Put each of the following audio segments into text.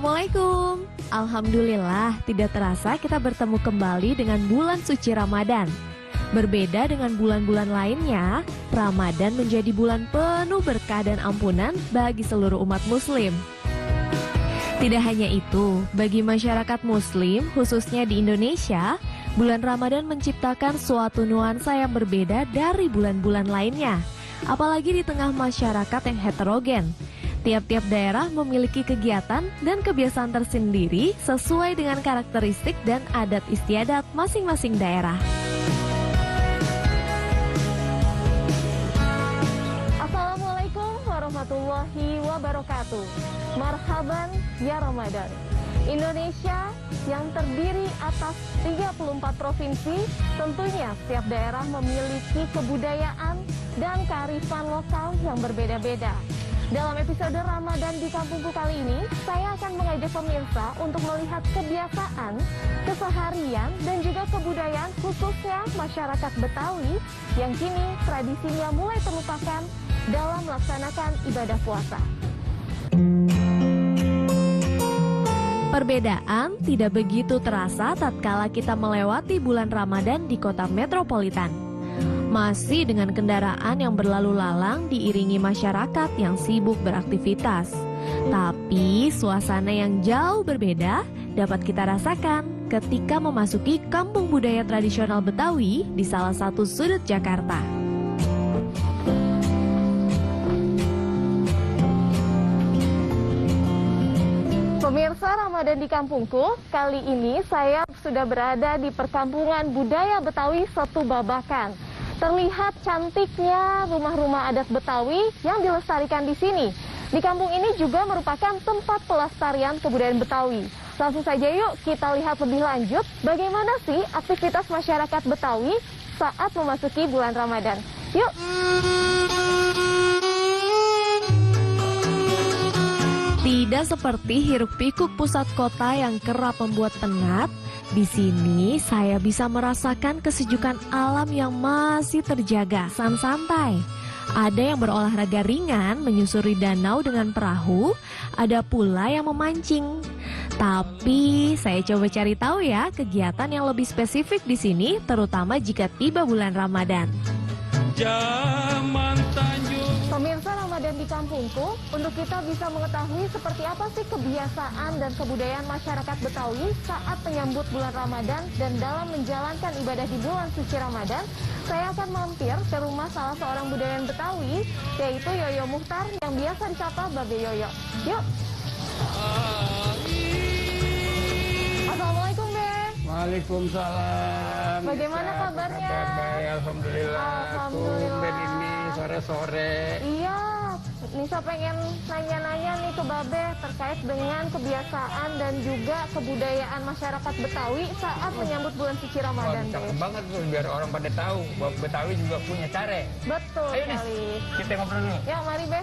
Assalamualaikum. Alhamdulillah, tidak terasa kita bertemu kembali dengan bulan suci Ramadan. Berbeda dengan bulan-bulan lainnya, Ramadan menjadi bulan penuh berkah dan ampunan bagi seluruh umat muslim. Tidak hanya itu, bagi masyarakat muslim, khususnya di Indonesia, bulan Ramadan menciptakan suatu nuansa yang berbeda dari bulan-bulan lainnya. Apalagi di tengah masyarakat yang heterogen. Tiap-tiap daerah memiliki kegiatan dan kebiasaan tersendiri sesuai dengan karakteristik dan adat istiadat masing-masing daerah. Assalamualaikum warahmatullahi wabarakatuh. Marhaban ya Ramadan. Indonesia yang terdiri atas 34 provinsi, tentunya setiap daerah memiliki kebudayaan dan kearifan lokal yang berbeda-beda. Dalam episode Ramadan di Kampungku kali ini, saya akan mengajak pemirsa untuk melihat kebiasaan, keseharian, dan juga kebudayaan khususnya masyarakat Betawi yang kini tradisinya mulai terlupakan dalam melaksanakan ibadah puasa. Perbedaan tidak begitu terasa tatkala kita melewati bulan Ramadan di kota metropolitan. Masih dengan kendaraan yang berlalu lalang diiringi masyarakat yang sibuk beraktivitas. Tapi suasana yang jauh berbeda dapat kita rasakan ketika memasuki kampung budaya tradisional Betawi di salah satu sudut Jakarta. Pemirsa Ramadan di Kampungku, kali ini saya sudah berada di perkampungan budaya Betawi Setu Babakan. Terlihat cantiknya rumah-rumah adat Betawi yang dilestarikan di sini. Di kampung ini juga merupakan tempat pelestarian kebudayaan Betawi. Langsung saja yuk kita lihat lebih lanjut bagaimana sih aktivitas masyarakat Betawi saat memasuki bulan Ramadan. Yuk! Tidak seperti hiruk-pikuk pusat kota yang kerap membuat penat, di sini saya bisa merasakan kesejukan alam yang masih terjaga, santai. Ada yang berolahraga ringan menyusuri danau dengan perahu, ada pula yang memancing. Tapi saya coba cari tahu ya kegiatan yang lebih spesifik di sini, terutama jika tiba bulan Ramadan. Pemirsa Ramadan di Kampungku, untuk kita bisa mengetahui seperti apa sih kebiasaan dan kebudayaan masyarakat Betawi saat menyambut bulan Ramadan dan dalam menjalankan ibadah di bulan suci Ramadan, saya akan mampir ke rumah salah seorang budayawan Betawi, yaitu Yoyo Muhtar yang biasa disapa Babe Yoyo. Yuk! Assalamualaikum, Be. Waalaikumsalam. Bagaimana kabarnya? Baik, alhamdulillah. Alhamdulillah. Tumben ini sore-sore. Iya, Nisa pengen nanya-nanya nih ke Babe terkait dengan kebiasaan dan juga kebudayaan masyarakat Betawi saat menyambut bulan suci Ramadan. Wah, cakep banget tuh, biar orang pada tahu bahwa Betawi juga punya cara. Betul Ayo, sekali. Nis, kita ngobrol dulu. Ya, mari Be.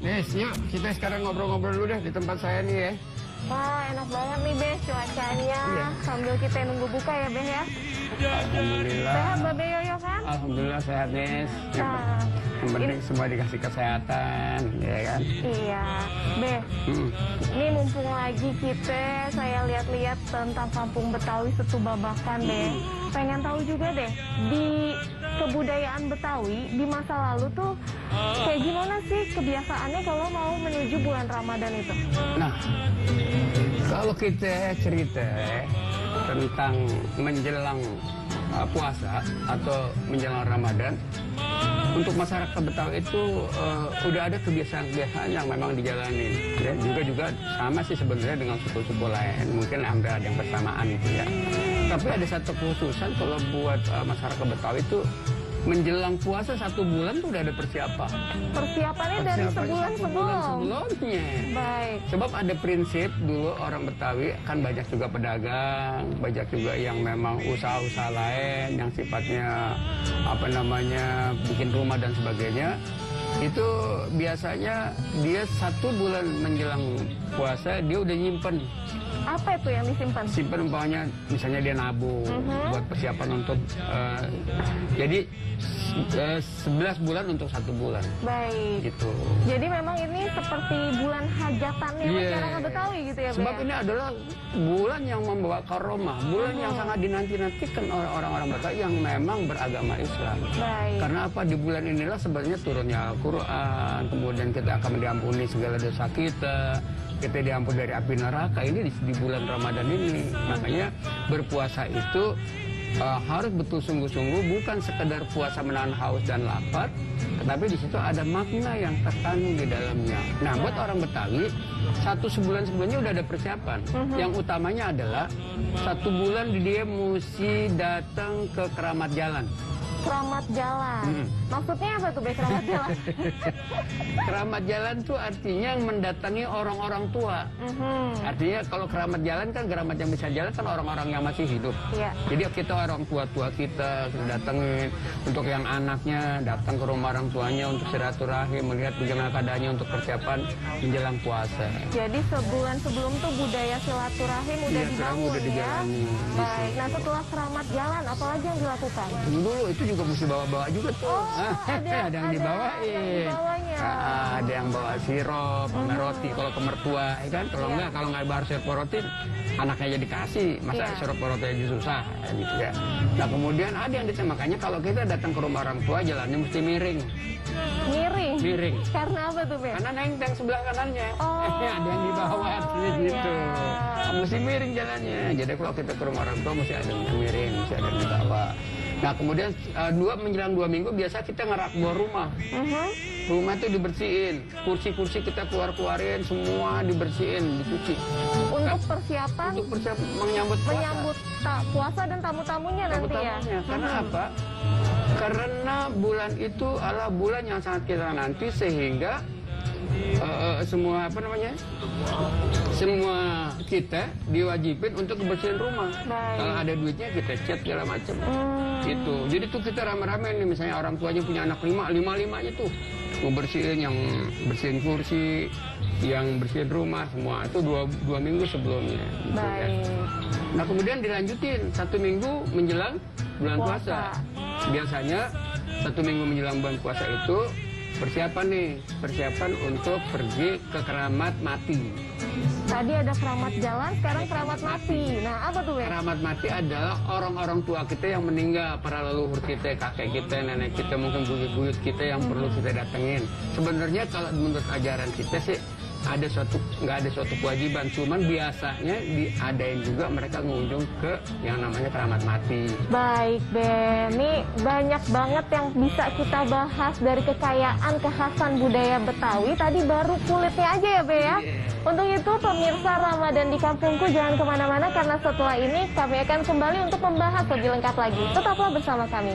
Nis, yuk kita sekarang ngobrol-ngobrol dulu deh di tempat saya nih ya. Wah, enak banget nih Be cuacanya. Iya. Sambil kita nunggu buka ya Be ya. Alhamdulillah. Sehat Babe Yoyo kan? Alhamdulillah sehat, Nis. Nah, Yang penting semua dikasih kesehatan, ya kan? iya. Be, ini mumpung lagi saya lihat-lihat tentang kampung Betawi Setu Babakan deh. Pengen tahu juga deh, di kebudayaan Betawi di masa lalu tuh kayak gimana sih kebiasaannya kalau mau menuju bulan Ramadan itu? Nah, kalau kita cerita tentang menjelang puasa atau menjelang Ramadan, untuk masyarakat Betawi itu udah ada kebiasaan-kebiasaan yang memang dijalani. Ya, juga sama sih sebenarnya dengan suku-suku lain. Mungkin hampir ada yang bersamaan gitu ya. Tapi ada satu kekhususan kalau buat masyarakat Betawi itu menjelang puasa 1 bulan tuh udah ada persiapan. Persiapannya dari sebulan sebelumnya. Baik. Sebab ada prinsip dulu orang Betawi kan banyak juga pedagang, banyak juga yang memang usaha-usaha lain yang sifatnya bikin rumah dan sebagainya. Itu biasanya dia 1 bulan menjelang puasa dia udah nyimpen Apa itu yang disimpan? Simpan umpamanya misalnya dia nabung buat persiapan untuk jadi 11 bulan untuk 1 bulan. Baik. Gitu. Jadi memang ini seperti bulan hajatannya masyarakat Betawi gitu ya, Sebab Be? ini adalah bulan yang membawa karomah, bulan yang sangat dinanti-nantikan oleh orang-orang Betawi yang memang beragama Islam. Baik. Karena apa? Di bulan inilah sebenarnya turunnya Al-Quran, kemudian kita akan diampuni segala dosa kita diampuni dari api neraka ini di bulan Ramadan ini. Makanya berpuasa itu harus betul sungguh-sungguh, bukan sekedar puasa menahan haus dan lapar, tetapi di situ ada makna yang terkandung di dalamnya. Nah, buat orang Betawi, 1 sebulan sebelumnya udah ada persiapan. Yang utamanya adalah 1 bulan dia mesti datang ke keramat jalan. Keramat jalan. Maksudnya apa tuh, Be, keramat jalan? Keramat jalan tuh artinya mendatangi orang-orang tua. Artinya kalau keramat jalan kan, keramat yang bisa jalan kan orang-orang yang masih hidup. Iya. Jadi kita orang tua-tua kita datangin, untuk yang anaknya datang ke rumah orang tuanya untuk silaturahim, melihat bagaimana keadaannya untuk persiapan menjelang puasa. Jadi sebulan sebelum tuh budaya silaturahim udah Iya, dibangun udah ya. dijalani. Baik. Nah, setelah keramat jalan, apalagi yang dilakukan? Dulu itu juga mesti bawa-bawa juga tuh. Oh, ada yang dibawain. yang dibawanya. Ada yang bawa sirup, sama roti kalau ke mertua, ya kan? Kalau nggak bawa sirup roti, anaknya jadi kasih. Masa sirup roti aja susah, gitu ya. Nah, kemudian ada yang makanya kalau kita datang ke rumah orang tua jalannya mesti miring. Miring. Karena apa tuh, Be? Karena nengteng sebelah kanannya. Oh. Ada yang di bawah artinya gitu. Iya. Mesti miring jalannya. Jadi kalau kita ke rumah orang tua mesti ada yang miring, mesti ada yang di bawah. Nah, kemudian menjelang 2 minggu biasa kita ngerak buah rumah. Rumah itu dibersihin, kursi-kursi kita keluarin, semua dibersihin, dicuci. Untuk persiapan menyambut puasa dan tamu-tamunya nanti ya. Karena apa? Karena bulan itu adalah bulan yang sangat kita nanti, sehingga semua kita diwajibin untuk bersihin rumah. Baik. Kalau ada duitnya kita cat segala macam. Gitu. Jadi tuh kita rame-rame nih, misalnya orang tuanya punya anak 5 tuh mau bersihin, yang bersihin kursi, yang bersihin rumah, semua itu 2 minggu sebelumnya. Gitu. Baik. Ya. Nah, kemudian dilanjutin 1 minggu menjelang bulan puasa. Biasanya 1 minggu menjelang bulan puasa itu persiapan untuk pergi ke keramat mati. Tadi ada keramat jalan, sekarang keramat mati. Nah, apa tuh, Be? Keramat mati adalah orang-orang tua kita yang meninggal, para leluhur kita, kakek kita, nenek kita, mungkin buyut-buyut kita yang perlu kita datengin. Sebenarnya kalau menurut ajaran kita sih nggak ada suatu kewajiban, cuman biasanya diadain juga mereka mengunjung ke yang namanya keramat mati. Baik, Be. Ini banyak banget yang bisa kita bahas dari kekayaan kekhasan budaya Betawi. Tadi baru kulitnya aja ya, Be ya. Untuk itu pemirsa Ramadan di Kampungku jangan kemana-mana, karena setelah ini kami akan kembali untuk membahas lebih lengkap lagi. Tetaplah bersama kami.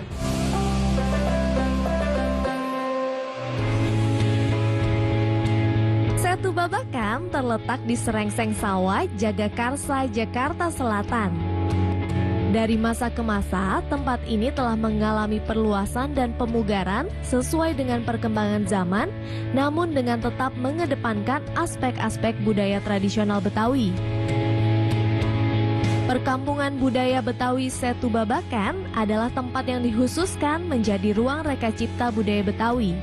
Setu Babakan terletak di Serengseng Sawah, Jagakarsa, Jakarta Selatan. Dari masa ke masa, tempat ini telah mengalami perluasan dan pemugaran sesuai dengan perkembangan zaman, namun dengan tetap mengedepankan aspek-aspek budaya tradisional Betawi. Perkampungan budaya Betawi Setu Babakan adalah tempat yang dikhususkan menjadi ruang reka cipta budaya Betawi.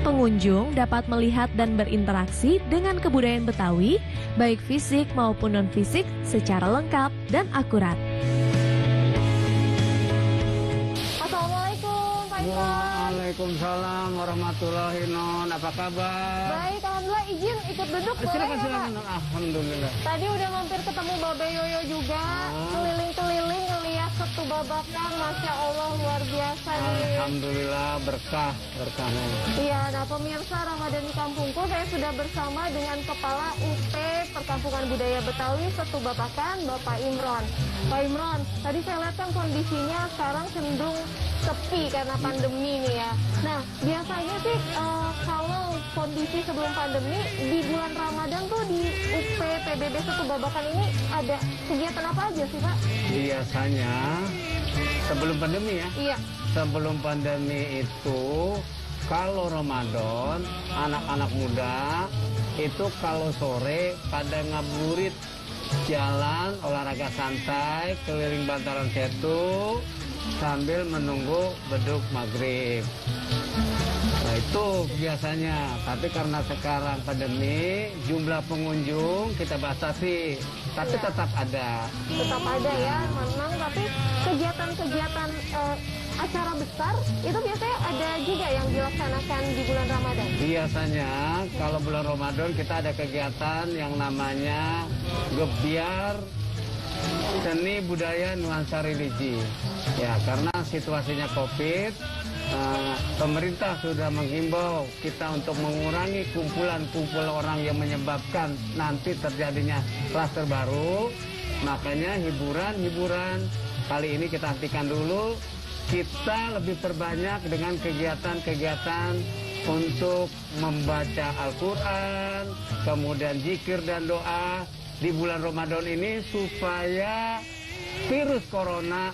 Pengunjung dapat melihat dan berinteraksi dengan kebudayaan Betawi, baik fisik maupun non-fisik, secara lengkap dan akurat. Assalamualaikum, Pak Imron. Waalaikumsalam warahmatullahi wabarakatuh. Apa kabar? Baik, alhamdulillah. Izin ikut duduk boleh Silakan, ya, silakan. Pak? Alhamdulillah. Tadi udah mampir ketemu Babe Yoyo juga, keliling-keliling ngeliat Setu Babakan, Masya Allah luar biasa nih. Alhamdulillah, berkahnya. Iya, nah pemirsa Ramadan di Kampungku, saya sudah bersama dengan Kepala UP Perkampungan Budaya Betawi Setu Babakan, Bapak Imron. Pak Imron, tadi saya lihat kan kondisinya sekarang cenderung sepi karena pandemi nih ya. Nah, biasanya sih kalau kondisi sebelum pandemi, di bulan Ramadan tuh di UP PBB Setu Babakan ini ada kegiatan apa aja sih, Pak? Biasanya sebelum pandemi ya. Iya. Sebelum pandemi itu, kalau Ramadan, anak-anak muda itu kalau sore pada ngabuburit jalan olahraga santai keliling bantaran Setu sambil menunggu beduk maghrib. Nah itu biasanya, tapi karena sekarang pandemi, jumlah pengunjung kita batasi, tapi tetap ada. Tetap ada ya, memang, tapi kegiatan-kegiatan acara besar itu biasanya ada juga yang dilaksanakan di bulan Ramadan. Biasanya kalau bulan Ramadan kita ada kegiatan yang namanya gebiar seni budaya nuansa religi. Ya karena situasinya COVID, pemerintah sudah menghimbau kita untuk mengurangi kumpulan orang yang menyebabkan nanti terjadinya klaster baru. Makanya hiburan kali ini kita hentikan dulu. Kita lebih perbanyak dengan kegiatan-kegiatan untuk membaca Al-Quran, kemudian zikir dan doa di bulan Ramadan ini supaya virus corona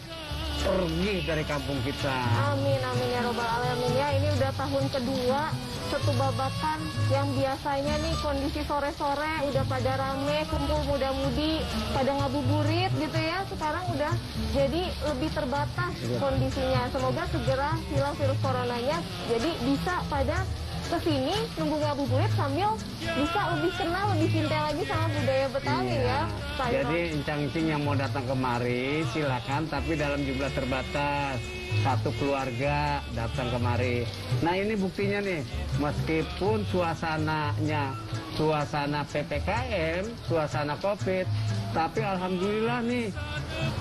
pergi dari kampung kita. Amin, amin ya robbal alamin ya. Ini udah tahun kedua Setu Babakan yang biasanya nih kondisi sore-sore udah pada rame, kumpul muda-mudi, pada ngabuburit gitu ya. Sekarang udah jadi lebih terbatas kondisinya. Semoga segera hilang virus coronanya, jadi bisa pada kesini nunggu ngabuburit sambil bisa lebih kenal, lebih cinta lagi sama budaya Betawi ya. Pak Imron. Jadi encang-encing yang mau datang kemari silakan, tapi dalam jumlah terbatas. Satu keluarga datang kemari. Nah ini buktinya nih, meskipun suasananya suasana PPKM, suasana COVID, tapi alhamdulillah nih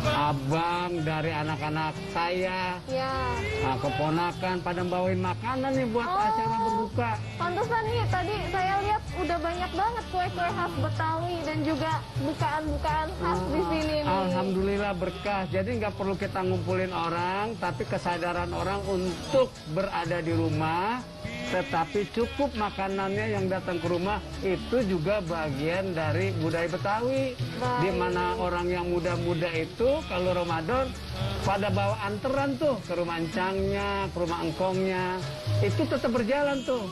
abang dari anak-anak saya, Ya. keponakan pada bawain makanan nih buat acara berbuka. Pantesan nih tadi saya lihat udah banyak banget kue-kue khas Betawi dan juga bukaan-bukaan khas di sini nih. Alhamdulillah berkah. Jadi nggak perlu kita ngumpulin orang, tapi kesadaran orang untuk berada di rumah, tetapi cukup makanannya yang datang ke rumah, itu juga bagian dari budaya Betawi. Baik. Di mana orang yang muda-muda itu kalau Ramadan pada bawa anteran tuh ke rumah encangnya, ke rumah engkongnya, itu tetap berjalan tuh.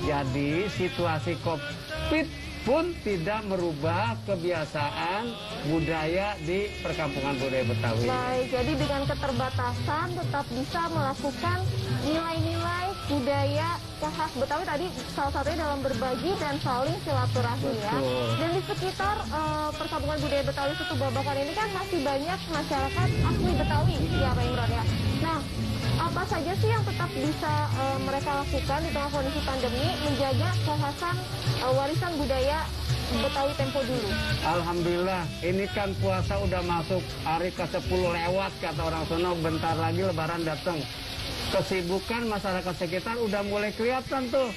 Jadi situasi COVID pun tidak merubah kebiasaan budaya di perkampungan budaya Betawi. Baik, jadi dengan keterbatasan tetap bisa melakukan nilai-nilai budaya yang khas Betawi tadi, salah satunya dalam berbagi dan saling silaturahmi ya. Betul. Dan di sekitar perkampungan budaya Betawi Setu Babakan ini kan masih banyak masyarakat asli Betawi ya Pak Imron ya. Nah, apa saja sih yang tetap bisa mereka lakukan di tengah kondisi pandemi menjaga kekhasan warisan budaya Betawi tempo dulu? Alhamdulillah, ini kan puasa udah masuk hari ke-10 lewat, kata orang sono, bentar lagi lebaran datang. Kesibukan masyarakat sekitar udah mulai kelihatan tuh.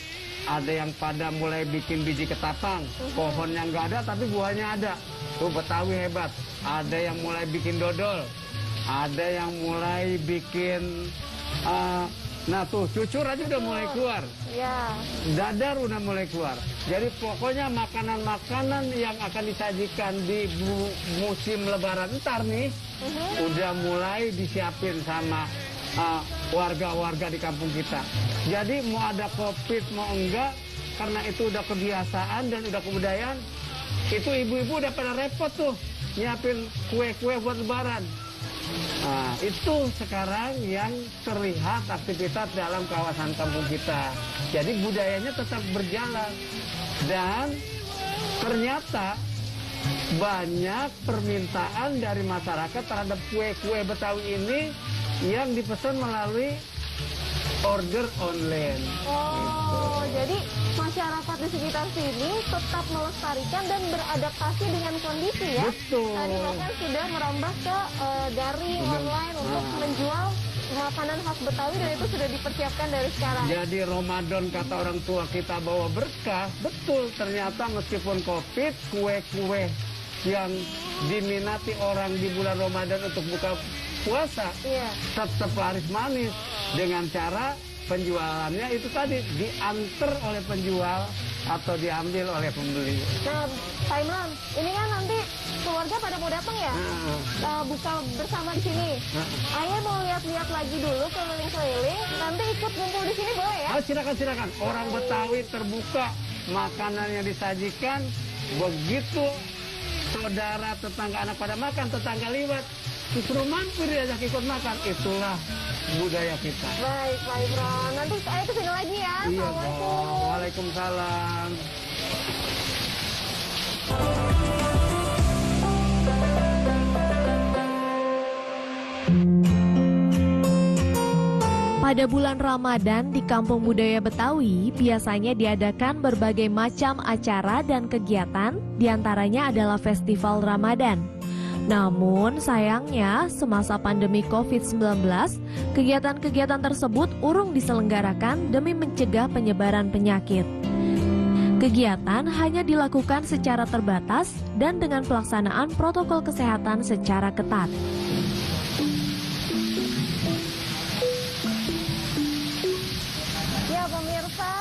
Ada yang pada mulai bikin biji ketapang, pohon yang nggak ada tapi buahnya ada. Tuh Betawi hebat. Ada yang mulai bikin dodol, ada yang mulai bikin, nah tuh cucur aja udah mulai keluar. Ya. Dadar udah mulai keluar. Jadi pokoknya makanan-makanan yang akan disajikan di musim lebaran ntar nih, udah mulai disiapin sama warga-warga di kampung kita. Jadi mau ada COVID mau enggak, karena itu udah kebiasaan dan udah kebudayaan, itu ibu-ibu udah pada repot tuh nyiapin kue-kue buat lebaran. Nah, itu sekarang yang terlihat aktivitas dalam kawasan kampung kita. Jadi budayanya tetap berjalan. Dan ternyata banyak permintaan dari masyarakat terhadap kue-kue Betawi ini yang dipesan melalui order online. Oh, jadi masyarakat di sekitar sini tetap melestarikan dan beradaptasi dengan kondisi ya. Betul. Tadi bahkan sudah merambah ke daring online untuk menjual makanan khas Betawi dan itu sudah dipersiapkan dari sekarang. Jadi Ramadan kata orang tua kita bawa berkah, betul. Ternyata meskipun COVID, kue-kue yang diminati orang di bulan Ramadan untuk buka puasa, Iya. tetap laris manis dengan cara penjualannya itu tadi diantar oleh penjual atau diambil oleh pembeli. Nah, Pak Imron, ini kan nanti keluarga pada mau datang ya? Buka bersama di sini. Ayah mau lihat-lihat lagi dulu keliling-keliling, nanti ikut ngumpul di sini boleh ya? Silakan. Orang Betawi terbuka, makanan yang disajikan begitu saudara, tetangga, anak pada makan, tetangga liwat, disuruh mampir diajak ikut makan. Itulah budaya kita. Baik, Pak Imron. Nanti saya kesini lagi ya. Iya, Assalamualaikum. Bang. Waalaikumsalam. Pada bulan Ramadan di Kampung Budaya Betawi biasanya diadakan berbagai macam acara dan kegiatan, diantaranya adalah Festival Ramadan. Namun sayangnya semasa pandemi COVID-19, kegiatan-kegiatan tersebut urung diselenggarakan demi mencegah penyebaran penyakit. Kegiatan hanya dilakukan secara terbatas dan dengan pelaksanaan protokol kesehatan secara ketat. Ya pemirsa,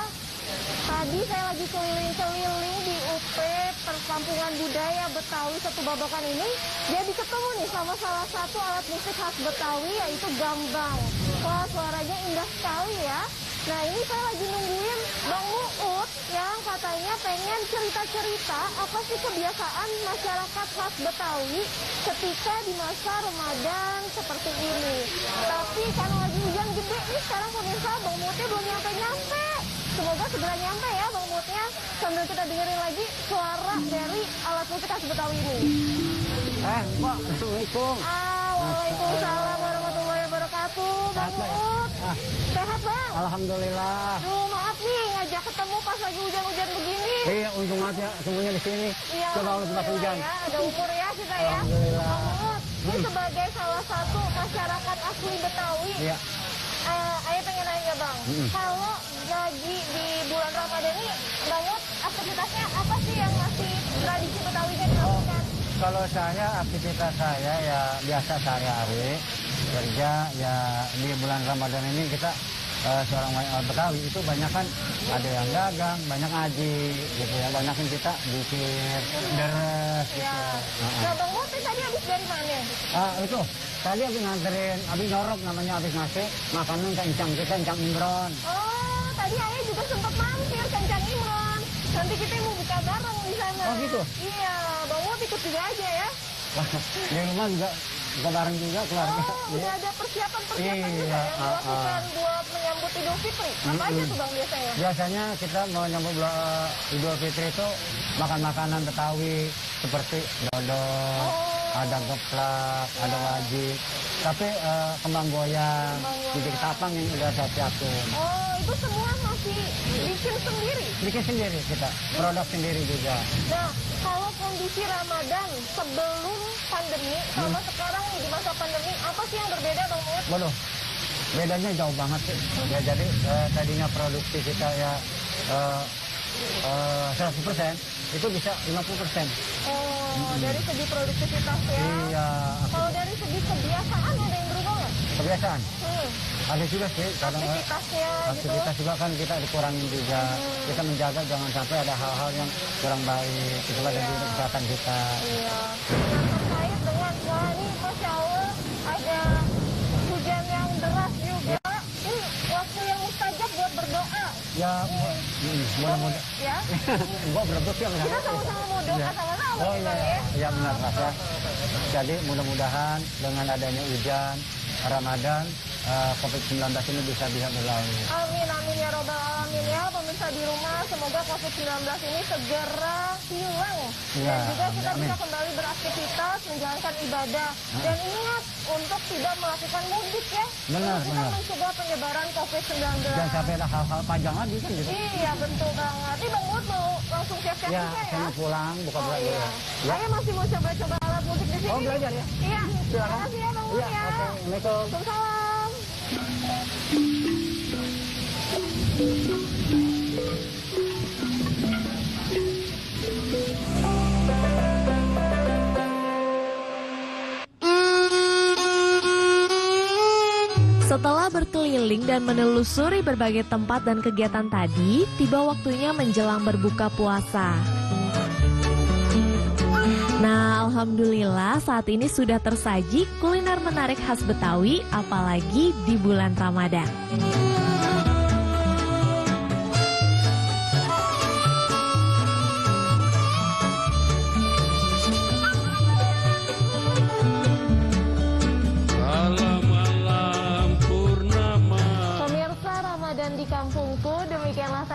tadi saya lagi keliling-keliling di UP Perkampungan Budaya Betawi Setu Babakan ini. Jadi ketemu nih sama salah satu alat musik khas Betawi yaitu gambang. Wah, suaranya indah sekali ya. Nah, ini saya lagi nungguin Bang Muut yang katanya pengen cerita-cerita apa sih kebiasaan masyarakat khas Betawi ketika di masa Ramadan seperti ini. Tapi karena lagi hujan gede nih sekarang pemirsa, Bang Muutnya belum nyampe-nyampe. Semoga segera nyampe ya Bang Muutnya, sambil kita dengerin lagi suara dari alat musik khas Betawi ini. Mbak, Assalamualaikum. Waalaikumsalam warahmatullahi wabarakatuh. Bang Muut, sehat Bang? Alhamdulillah. Duh, maaf nih ngajak ketemu pas lagi hujan-hujan begini. Iya, untung aja semuanya di sini. Iya, Coba kalau tempat hujan. ya, ada ukur ya kita ya. Alhamdulillah. Bang Muut, ini sebagai salah satu masyarakat asli Betawi, Iya. Ayah pengen nanya Bang, kalau lagi di bulan Ramadan ini, Bang Muut aktivitasnya apa sih yang masih tradisi Betawinya dilakukan? Kalau saya, aktivitas saya ya biasa sehari-hari kerja ya. Di bulan Ramadan ini kita seorang Betawi itu banyak kan, ada yang dagang, banyak ngaji gitu ya, banyakin kita bikin deres gitu. Ya. Nah Bang Muut tadi habis dari mana? Itu tadi habis nganterin, habis norok namanya, habis ngasih makanan ke Encang kita, Encang Imron. Oh, tadi ayah juga sempat mampir ke Encang Imron. Nanti kita mau buka bareng di sana. Oh, gitu? Iya, Bang Muut ikut juga aja ya. Di rumah juga buka bareng juga keluarga. Oh, udah ada persiapan-persiapan Iya, juga yang dilakukan buat menyambut Idul Fitri. Apa aja tuh Bang biasanya? Biasanya kita mau nyambut Idul Fitri itu makan makanan Betawi seperti dodol, ada geplak, ada wajib. Tapi kembang goyang, bibit tapang yang udah saya siapin. Oh, itu semua masih bikin sendiri? Bikin sendiri kita, produk sendiri juga. Nah, kalau kondisi Ramadan sebelum pandemi sama sekarang nih di masa pandemi, apa sih yang berbeda Bang Muut? Waduh, bedanya jauh banget sih. Ya jadi tadinya produksi kita ya 100%, itu bisa 50%. Oh, dari segi produktivitas ya. Iya, Kalau dari segi kebiasaan ada yang berubah nggak? kebiasaan. Ada juga sih, kadang Aktivitasnya gitu. aktivitas juga kan kita dikurangin juga. Kita menjaga jangan sampai ada hal-hal yang kurang baik. Itulah dari kesehatan kita. Iya. Nah, terkait dengan wah ini Masya Allah ada hujan yang deras juga. Ini waktu yang mustajab buat berdoa. Ya, mudah-mudahan. Ya. Gua berebut ya. Kita sama-sama mau doa Iya. sama-sama Oh nih, iya, Bang, iya, ya. iya benar Mas ya. Jadi mudah-mudahan dengan adanya hujan Ramadan, COVID-19 ini bisa berlalu. Amin, amin ya robbal alamin ya. Pemirsa di rumah, semoga COVID-19 ini segera hilang. Iya, Dan juga kita amin. bisa kembali beraktivitas, menjalankan ibadah. Dan ingat untuk tidak melakukan mudik ya. Benar, Untuk kita benar. mencegah penyebaran COVID-19. Jangan sampai ada hal-hal panjang lagi kan gitu. Iya, betul banget. Ini Bang Muut mau langsung siap-siap Ya, juga saya ya? mau pulang, buka Oh dulu. iya. Ya. Saya masih mau coba-coba alat musik di sini. Oh, belajar ya? Iya. Terima Silakan. kasih ya Bang Muut Iya, ya. oke. Assalamualaikum. Waalaikumsalam. Setelah berkeliling dan menelusuri berbagai tempat dan kegiatan tadi, tiba waktunya menjelang berbuka puasa. Nah, alhamdulillah saat ini sudah tersaji kuliner menarik khas Betawi, apalagi di bulan Ramadan.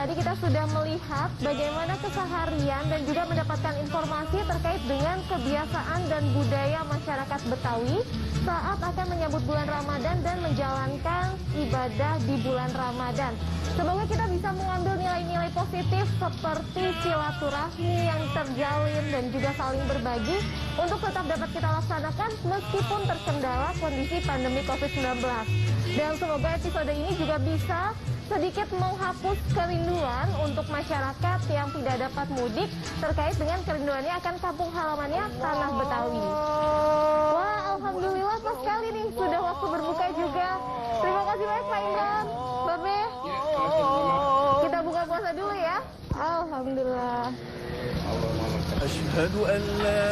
tadi kita sudah melihat bagaimana keseharian dan juga mendapatkan informasi terkait dengan kebiasaan dan budaya masyarakat Betawi saat akan menyambut bulan Ramadan dan menjalankan ibadah di bulan Ramadan. Semoga kita bisa mengambil nilai-nilai positif seperti silaturahmi yang terjalin dan juga saling berbagi untuk tetap dapat kita laksanakan meskipun terkendala kondisi pandemi COVID-19. Dan semoga episode ini juga bisa sedikit menghapus kerinduan untuk masyarakat yang tidak dapat mudik terkait dengan kerinduannya akan kampung halamannya Tanah Betawi. Wah, alhamdulillah pas sekali nih sudah waktu berbuka juga. Terima kasih banyak Pak Imron, Babe. Kita buka puasa dulu ya. Alhamdulillah. Asyhadu an la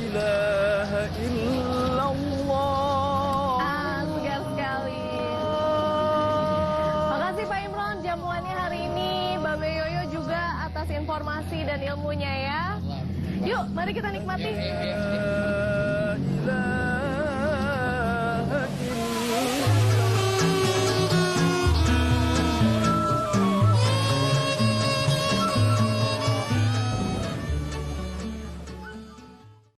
ilaha illallah. Segar sekali. Makasih Pak Imron jamuannya hari ini, Babe Yoyo juga atas informasi dan ilmunya ya. Yuk, mari kita nikmati.